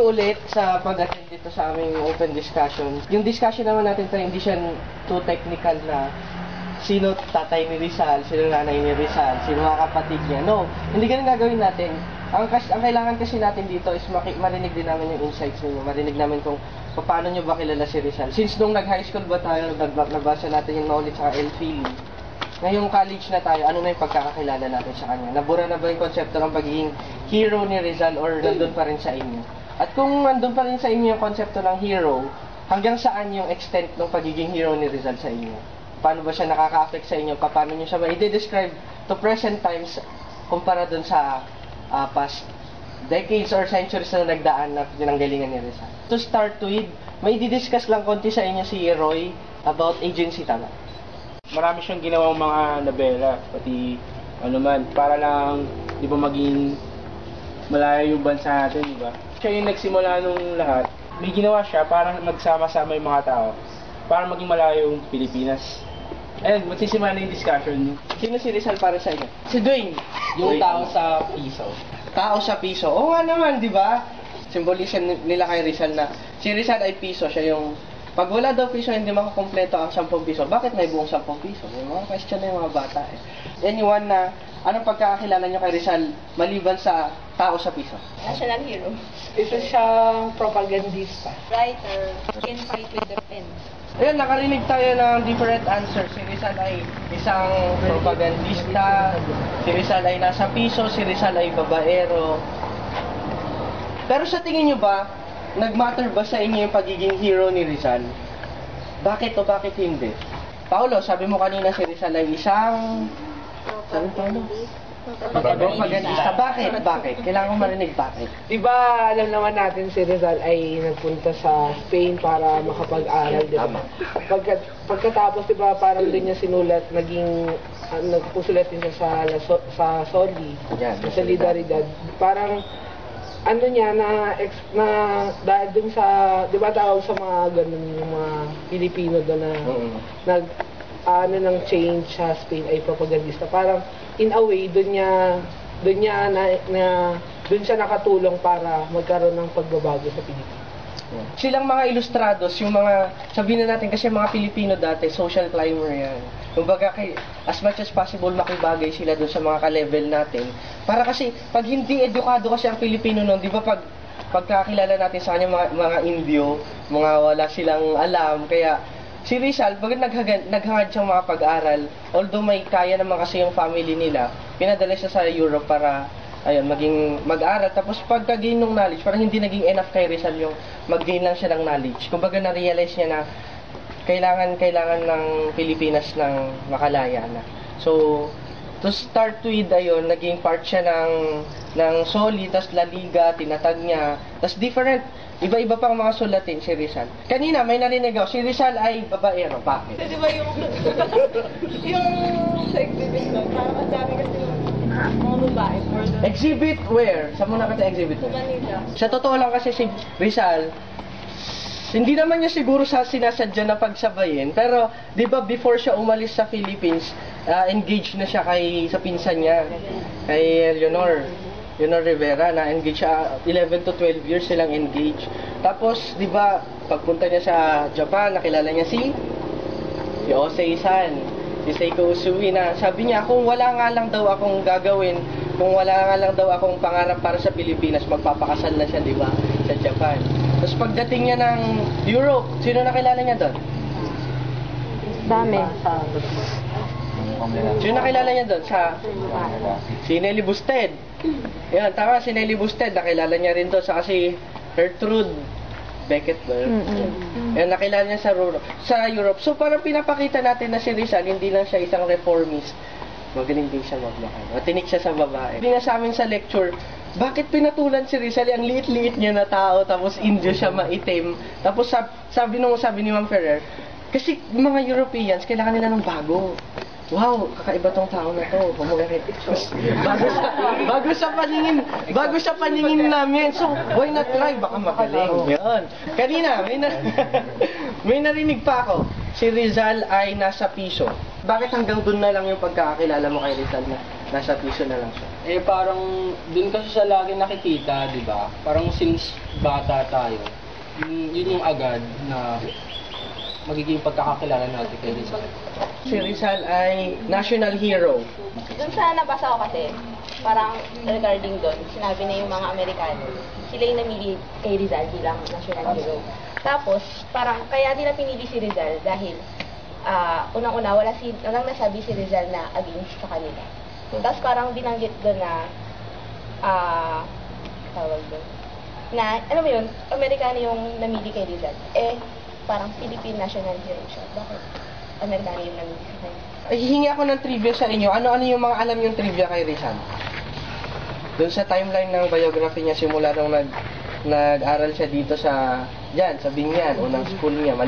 ulit sa pag-attend dito sa aming open discussion. Yung discussion naman natin tayo, hindi siya too technical na sino tatay ni Rizal, sino nanay ni Rizal, sino mga kapatid niya. No, hindi ganun gagawin natin. Ang kailangan kasi natin dito is marinig din namin yung insights niyo, marinig namin kung paano nyo ba kilala si Rizal. Since nung nag-high school ba tayo, nabasa natin yung knowledge sa El Fili. Ngayong college na tayo, ano na yung pagkakakilala natin sa kanya? Nabura na ba yung konsepto ng pagiging hero ni Rizal or nandun pa rin sa inyo? At kung nandun pa rin sa inyo yung konsepto ng hero, hanggang saan yung extent ng pagiging hero ni Rizal sa inyo? Paano ba siya nakaka-affect sa inyo? Paano nyo siya i-describe to present times kumpara dun sa past decades or centuries na nagdaan na pinanggalingan ni Rizal? To start with, may i-discuss lang konti sa inyo si Roy about agency tama. Marami siyang ginawang mga nobela, pati ano man, para lang, di ba, maging malayo yung bansa natin, di ba? Siya yung nagsimula nung lahat. May ginawa siya para magsama-sama yung mga tao, para maging malayo yung Pilipinas. And magsisimula na yung discussion. Sino si Rizal para sa inyo? Si Dwayne. Yung tao sa piso. Tao sa piso. Oo nga naman, di ba? Symbolism nila kay Rizal na si Rizal ay piso, siya yung pag wala daw piso, hindi makakompleto ang 10 piso. Bakit may buong 10 piso? May mga question na yung mga bata eh. Anyone na, anong pagkakakilala nyo kay Rizal maliban sa tao sa piso? National hero. Isa siyang propagandista. Writer. Can fight with the pen. Ayun, nakarinig tayo ng different answers. Si Rizal ay isang propagandista, si Rizal ay nasa piso, si Rizal ay babaero. Pero sa tingin nyo ba, nag-matter ba sa inyo yung pagiging hero ni Rizal? Bakit o bakit hindi? Paolo, sabi mo kanina si Rizal ay isang... Sabi Paolo? Propagandista. Bakit? Bakit? Kailangan ko marinig bakit. Di ba alam naman natin si Rizal ay nagpunta sa Spain para makapag-aral, di ba? Pagkatapos, di ba, parang doon niya sinulat, nagpusulat din siya sa Soli, sa Solidaridad. Parang ano niya na dahil dun sa, di ba tawag sa mga ganun yung mga Pilipino doon na ng change sa Spain ay propagandista. Parang in a way doon siya nakatulong para magkaroon ng pagbabago sa Pilipinas. Silang mga ilustrados, yung mga, sabihin na natin kasi mga Pilipino dati, social climber yan. Kumbaga, as much as possible, makibagay sila dun sa mga ka-level natin. Para kasi, pag hindi edukado kasi ang Pilipino noon, di ba pagkakilala natin sa kanya mga Indio, mga wala silang alam, kaya si Rizal, pag naghangad siyang mga pag-aral, although may kaya naman kasi yung family nila, pinadala siya sa Europe para ayun, mag-aral. Tapos pagka-gain ng knowledge, parang hindi naging enough kay Rizal yung mag-gain lang siya ng knowledge. Kumbaga na-realize niya na kailangan ng Pilipinas ng makalaya na. So, to start with, ayun, naging part siya ng Soli, tas La Liga, tinatag niya. Tas different, iba-iba pang mga sulatin si Rizal. Kanina, may narinig ako, si Rizal ay babaero. Bakit? Di ba yung sa exhibit doon, parang ang dami kasi mga babae. Exhibit where? Saan mo nakita exhibit where? Manila. Sa totoo lang kasi si Rizal, hindi naman niya siguro sinasadya na pagsabayin, pero di ba before siya umalis sa Philippines, engaged na siya sa pinsan niya, kay Leonor Rivera, na engaged siya, 11 to 12 years silang engaged. Tapos, di ba, pagpunta niya sa Japan, nakilala niya si Osei-san, si Seiko Usui, na sabi niya, kung wala nga lang daw akong gagawin, kung wala nga lang daw akong pangarap para sa Pilipinas, magpapakasal na siya, di ba, sa Japan. Tapos pagdating niya ng Europe, sino nakilala niya doon? Dami. Sino nakilala niya doon? Si Nelly Busted. Yan, tama, si Nelly Busted, nakilala niya rin doon sa kasi Gertrude Beckett ba? Yan, nakilala niya sa Europe. So parang pinapakita natin na si Rizal, hindi lang siya isang reformist. Magaling din siya maglakad. Matinik siya sa babae. Hindi nga sa amin sa lecture, bakit pinatulan si Rizal? Ang liit-liit niya na tao, tapos Indio siya maitim. Tapos sabi ni Ma'am Ferrer, kasi mga Europeans, kailangan nila ng bago. Wow, kakaiba tong tao na to. Bago sa paningin namin. So, why not try? Baka magaling. Yan. Kanina, may narinig pa ako. Si Rizal ay nasa piso. Bakit hanggang dun na lang yung pagkakakilala mo kay Rizal na nasa piso na lang siya? Eh parang dun kasi siya lagi nakikita, di ba? Parang since bata tayo, yun yung agad na magiging pagkakakilala natin kay Rizal. Si Rizal ay national hero. Doon sa nabasa ko kasi, parang regarding doon, sinabi na yung mga Amerikano, sila yung namili kay Rizal bilang national hero. Tapos, parang kaya nila pinili si Rizal dahil unang-una, walang nasabi si Rizal na against sa kanila. Tapos parang binanggit doon na, tawag doon, na, alam mo yun, Amerikano yung namili kay Rizal. Parang Philippine national hero siya. Bakit Amerikano yung namili sa kanya? Ay, hihingi ako ng trivia sa inyo. Ano-ano yung mga alam yung trivia kay Rizal? Doon sa timeline ng biography niya, simula nung nag-aral siya dito sa Binyan, unang school niya.